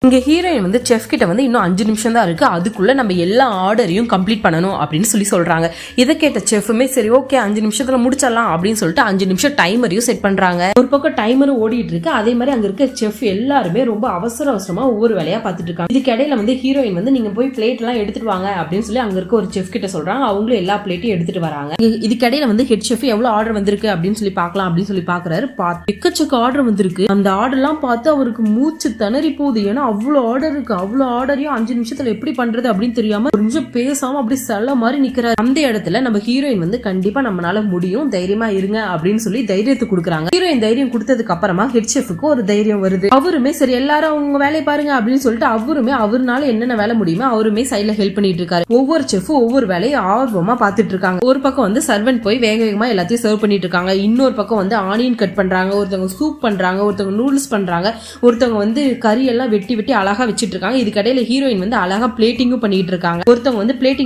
இங்க ஹீரோயின் வந்து செஃப் கிட்ட வந்து இன்னும் 5 நிமிஷம் தான் இருக்கு, அதுக்குள்ள நம்ம எல்லா ஆர்டரையும் கம்ப்ளீட் பண்ணணும் அப்படின்னு சொல்றாங்க. இதை கேட்ட செஃப்மே சரி ஓகே 5 நிமிஷத்துல முடிச்சிடலாம் அப்படின்னு சொல்லிட்டு 5 நிமிஷம் டைமரையும் செட் பண்றாங்க. ஒரு பக்கம் டைமரும் ஓடிட்டு இருக்கு, அதே மாதிரி அங்க இருக்க செஃப் எல்லாருமே ரொம்ப அவசரமா ஒவ்வொரு வேலையா பார்த்துட்டு இருக்காங்க. இதுக்கு இடையில வந்து ஹீரோயின் வந்து நீங்க போய் பிளேட் எல்லாம் எடுத்துட்டு வாங்க அப்படின்னு சொல்லி அங்க இருக்க ஒரு செஃப் கிட்ட சொல்றாங்க. அவங்களும் எல்லா பிளேட்டையும் எடுத்துட்டு வராங்க. இதுக்கு இடையில வந்து ஹெட் செஃப் எவ்வளவு ஆர்டர் வந்திருக்கு அப்படின்னு சொல்லி பார்க்கலாம் அப்படின்னு சொல்லி பாக்குறாரு. எக்கச்சக்க ஆர்டர் வந்திருக்கு. அந்த ஆர்டர் எல்லாம் பார்த்து அவருக்கு மூச்சு திணறி போகுது. ஏன்னா அவ்வளவு ஆர்டர் இருக்கு. அவ்வளவு ஆர்டரையும் 5 நிமிஷத்துல எப்படி பண்றது அப்படின்னு தெரியாம ஒரு நிமிஷம் பேசாம அப்படி செல்ல மாதிரி நிக்கிறாரு. அந்த இடத்துல நம்ம ஹீரோயின் வந்து கண்டிப்பா நம்மளால முடியும், தைரியமா இருங்க அப்படின்னு சொல்லி தைரியத்தை கொடுக்குறாங்க. ஹீரோயின் தைரியம் கொடுத்ததுக்கு அப்புறமா ஹெட் செஃப்க்கு ஒரு தைரியம் வருது. அவருமே சரி எல்லாரும் அவங்க வேலையை பாருங்க அப்படின்னு சொல்லிட்டு அவருமே அவருனால என்னென்ன வேலை முடியுமோ அவருமே சைட்ல ஹெல்ப் பண்ணிட்டு இருக்காரு. ஒவ்வொரு செஃப் ஒவ்வொரு வேலையை ஆர்வமா பாத்துட்டு இருக்காங்க. ஒரு பக்கம் வந்து சர்வெண்ட் போய் வேக வேகமா எல்லாத்தையும் சர்வ் பண்ணிட்டு இருக்காங்க. இன்னொரு பக்கம் வந்து ஆனியன் கட் பண்றாங்க, ஒருத்தவங்க சூப் பண்றாங்க, ஒருத்தவங்க நூடுல்ஸ் பண்றாங்க, ஒருத்தவங்க வந்து கறி எல்லாம் வெட்டி வெட்டி அழகா வச்சிட்டு இருக்காங்க. இதுக்கடையில ஹீரோயின் வந்து அழகா பிளேட்டிங்கும் பண்ணிட்டு இருக்காங்க. ஒருத்தவங்க வந்து பிளேட்டிங்